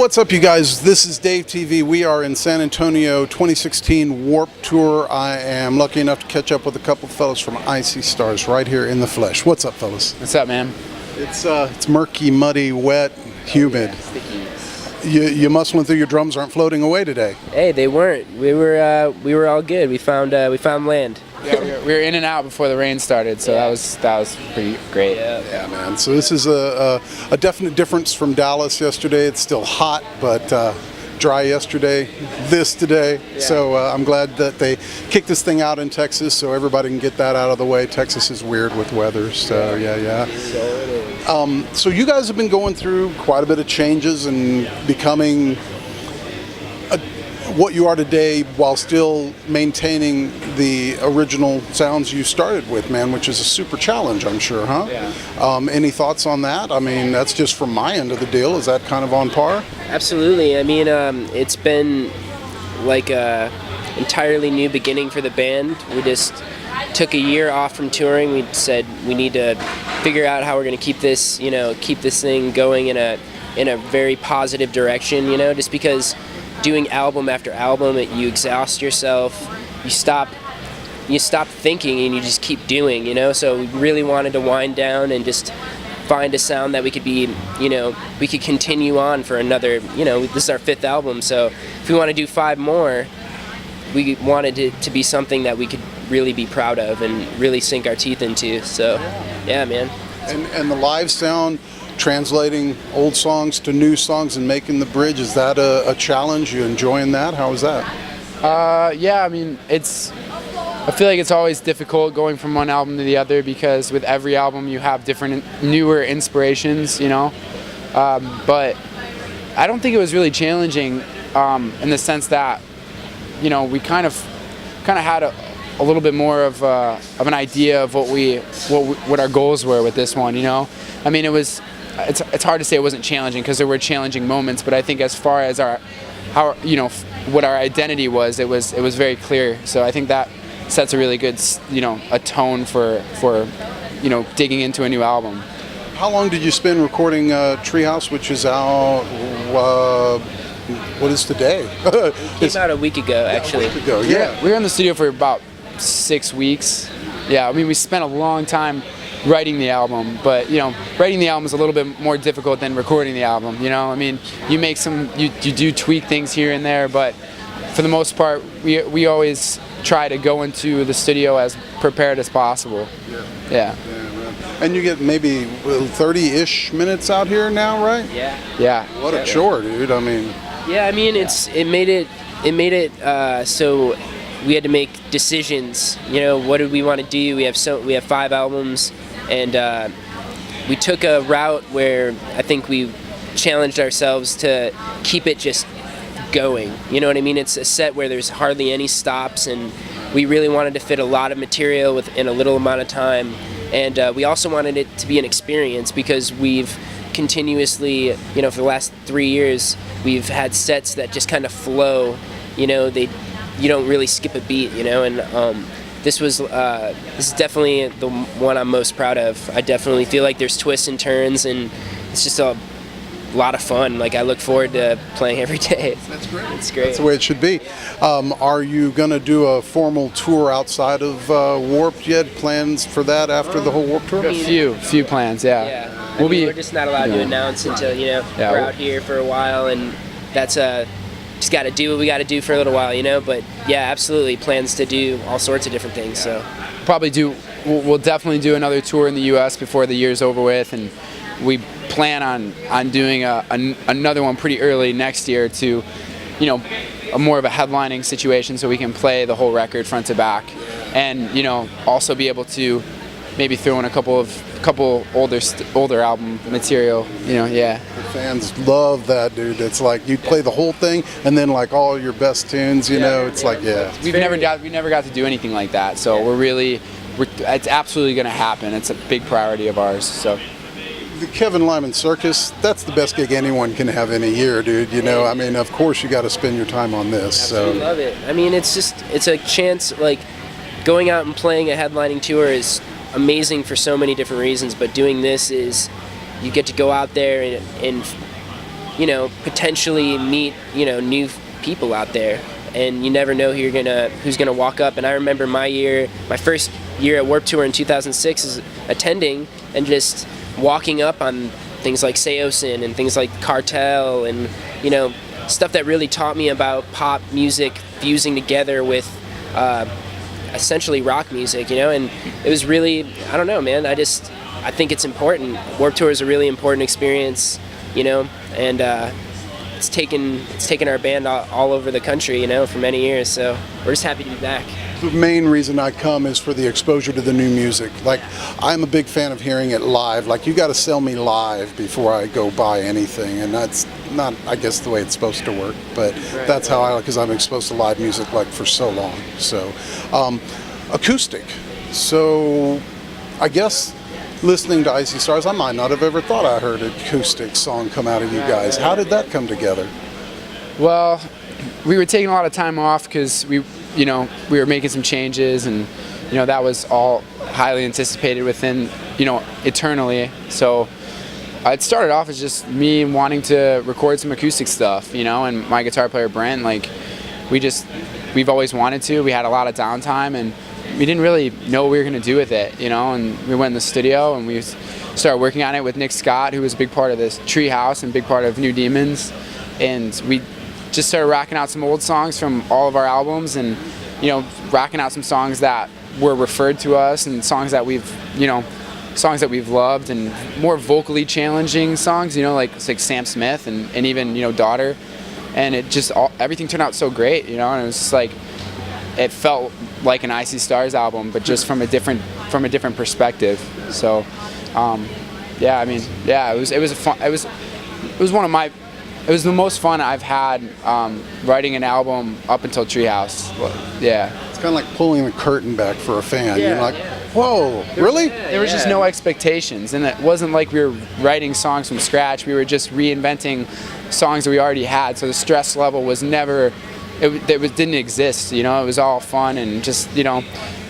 What's up, you guys? This is DaveTV. We are in San Antonio 2016 Warped Tour. I am lucky enough to catch up with a couple fellas from Icy Stars right here in the flesh. What's up, fellas? What's up, man? It's murky, muddy, wet, humid. You mustling through your drums aren't floating away today. Hey, they weren't. We were all good. We found land. Yeah, we were in and out before the rain started, so that was pretty great. Yeah, man. So this is a definite difference from Dallas yesterday. It's still hot, but dry yesterday. This today. Yeah. So I'm glad that they kicked this thing out in Texas, so everybody can get that out of the way. Texas is weird with weather, so yeah. So you guys have been going through quite a bit of changes and becoming what you are today while still maintaining the original sounds you started with, man, which is a super challenge, I'm sure, huh? Yeah. Any thoughts on that? I mean, that's just from my end of the deal. Is that kind of on par? Absolutely. I mean, it's been like a entirely new beginning for the band. We just took a year off from touring. We said we need to figure out how we're going to keep this thing going in a very positive direction, just because doing album after album, you exhaust yourself, you stop thinking and you just keep doing, so we really wanted to wind down and just find a sound that we could we could continue on for another, this is our 5th album, so if we want to do 5 more, we wanted it to be something that we could really be proud of and really sink our teeth into, so yeah, man. And the live sound, translating old songs to new songs and making the bridge, is that a challenge? You enjoying that? How is that? Yeah, I mean, I feel like it's always difficult going from one album to the other because with every album you have different, newer inspirations, but I don't think it was really challenging in the sense that, we kind of had a little bit more of an idea of what our goals were with this one, I mean, it's hard to say it wasn't challenging because there were challenging moments, but I think as far as what our identity was, it was very clear. So I think that sets a really good, a tone for digging into a new album. How long did you spend recording Treehouse, which is out? What is today? It came out a week ago, actually. A week ago, yeah. We were in the studio for about 6 weeks. Yeah, I mean, we spent a long time writing the album, but writing the album is a little bit more difficult than recording the album. I mean, you do tweak things here and there, but for the most part, we always try to go into the studio as prepared as possible. Yeah. And you get maybe 30-ish minutes out here now, right? Yeah. What a chore, dude. I mean. Yeah, I mean, it made it so we had to make decisions. What did we want to do? We have 5 albums, and we took a route where I think we challenged ourselves to keep it just going. You know what I mean? It's a set where there's hardly any stops, and we really wanted to fit a lot of material within a little amount of time. And we also wanted it to be an experience because we've continuously, for the last 3 years, we've had sets that just kind of flow. You don't really skip a beat, and this is definitely the one I'm most proud of. I definitely feel like there's twists and turns, and it's just a lot of fun. Like, I look forward to playing every day. That's great. It's great. That's the way it should be. Are you going to do a formal tour outside of Warped yet? Plans for that after the whole Warped tour? A few plans, yeah. Yeah. We're just not allowed to announce until we're out here for a while, and that's just got to do what we got to do for a little while, But yeah, absolutely, plans to do all sorts of different things. So We'll definitely do another tour in the U.S. before the year's over with, and we plan on doing another one pretty early next year to, a more of a headlining situation, so we can play the whole record front to back, and also be able to maybe throw in a couple older album material. The fans love that, dude. It's like you play the whole thing and then like all your best tunes. It's like we never got to do anything like that, so it's absolutely going to happen. It's a big priority of ours. So. The Kevin Lyman Circus, that's the best gig anyone can have in a year, dude. I mean, of course you got to spend your time on this. I love it. I mean, it's a chance, like, going out and playing a headlining tour is amazing for so many different reasons, but doing this is you get to go out there and potentially meet, new people out there, and you never know who's gonna walk up. And I remember my first year at Warped Tour in 2006 is attending and just walking up on things like Seosin and things like Cartel and stuff that really taught me about pop music fusing together with essentially rock music, and it was really, I don't know, man, I think it's important. Warped Tour is a really important experience, and it's taken our band all over the country, for many years, so we're just happy to be back. The main reason I come is for the exposure to the new music. Like, I'm a big fan of hearing it live. Like, you got to sell me live before I go buy anything, and that's not, I guess, the way it's supposed to work. But that's how I, because I'm exposed to live music like for so long. So, acoustic. So, I guess listening to Icy Stars, I might not have ever thought I heard an acoustic song come out of you guys. How did that come together? Well, we were taking a lot of time off because we were making some changes, and that was all highly anticipated within eternally. So it started off as just me wanting to record some acoustic stuff, and my guitar player Brent, like we've always wanted to. We had a lot of downtime and we didn't really know what we were going to do with it, and we went in the studio and we started working on it with Nick Scott, who was a big part of this Treehouse and big part of New Demons, and we just started rocking out some old songs from all of our albums, and rocking out some songs that were referred to us, and songs that we've loved, and more vocally challenging songs, like Sam Smith and even Daughter, and it just everything turned out so great, and it was just like it felt like an Icy Stars album, but just from a different perspective. So it was the most fun I've had writing an album up until Treehouse. Yeah. It's kind of like pulling the curtain back for a fan. You're like, whoa, really? There was just no expectations, and it wasn't like we were writing songs from scratch. We were just reinventing songs that we already had, so the stress level was never, didn't exist, It was all fun, and just,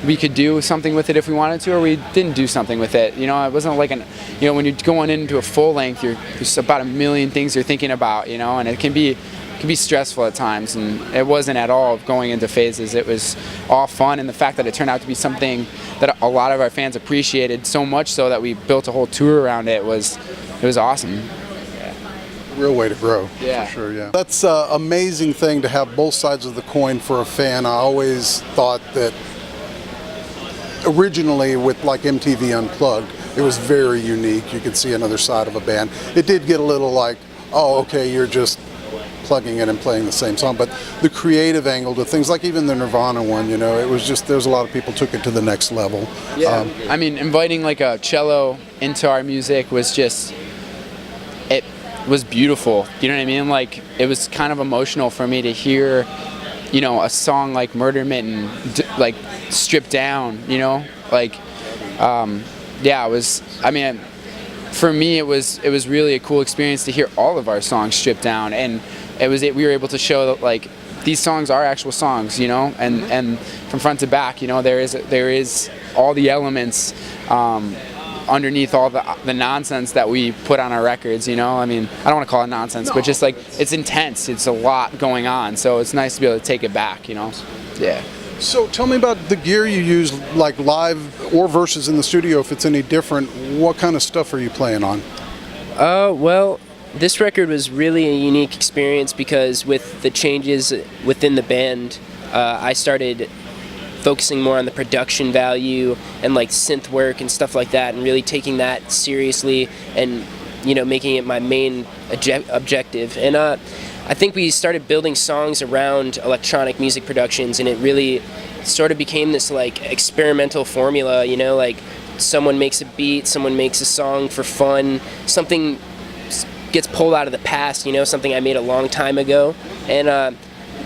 we could do something with it if we wanted to, or we didn't do something with it. It wasn't like when you're going into a full length, there's about a million things you're thinking about, and it can be stressful at times, and it wasn't at all going into phases. It was all fun, and the fact that it turned out to be something that a lot of our fans appreciated so much so that we built a whole tour around it was awesome. Real way to grow, yeah. For sure, yeah. That's an amazing thing to have both sides of the coin for a fan. I always thought that originally with like MTV Unplugged, it was very unique. You could see another side of a band. It did get a little like, oh, okay, you're just plugging in and playing the same song, but the creative angle to things, like even the Nirvana one, it was just, there's a lot of people took it to the next level. Yeah, inviting like a cello into our music was just, it was beautiful. You know what I mean? Like, it was kind of emotional for me to hear, a song like Murder Mitten, like stripped down, like, it was, for me it was really a cool experience to hear all of our songs stripped down, and we were able to show that like these songs are actual songs, and from front to back, there is all the elements underneath all the nonsense that we put on our records, I don't want to call it nonsense, but just like it's intense, it's a lot going on, so it's nice to be able to take it back, Yeah. So tell me about the gear you use, like live or versus in the studio, if it's any different. What kind of stuff are you playing on? Well, this record was really a unique experience because with the changes within the band, I started focusing more on the production value and like synth work and stuff like that, and really taking that seriously and making it my main objective. And I think we started building songs around electronic music productions, and it really sort of became this like experimental formula, like someone makes a beat, someone makes a song for fun, something gets pulled out of the past, something I made a long time ago, and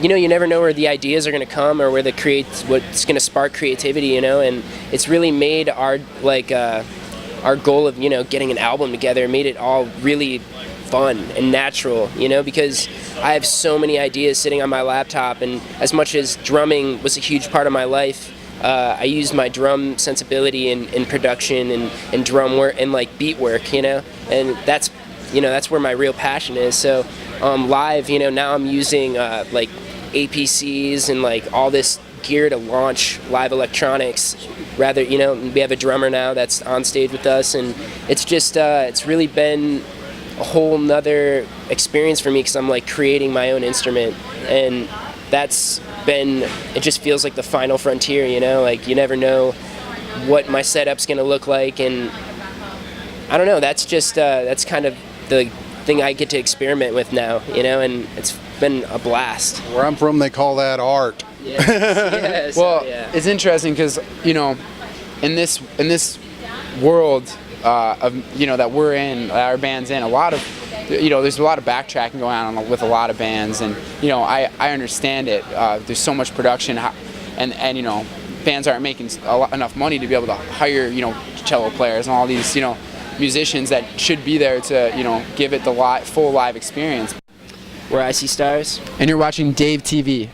you never know where the ideas are going to come or where what's going to spark creativity, and it's really made our goal of getting an album together, made it all really fun and natural, because I have so many ideas sitting on my laptop, and as much as drumming was a huge part of my life, I used my drum sensibility in production and drum work and like beat work, and that's that's where my real passion is. So live, now I'm using like APCs and like all this gear to launch live electronics. Rather, we have a drummer now that's on stage with us, and it's just it's really been a whole nother experience for me because I'm like creating my own instrument, and it just feels like the final frontier, like you never know what my setup's gonna look like, and I don't know, that's just that's kind of the thing I get to experiment with now, and it's been a blast. Where I'm from, they call that art. Yes, Well, yeah. it's interesting because in this world of that we're in, our band's in, a lot of there's a lot of backtracking going on with a lot of bands, and I understand it. There's so much production, and bands aren't making enough money to be able to hire cello players and all these musicians that should be there to give it the full live experience. Where I see stars. And you're watching DaveTV.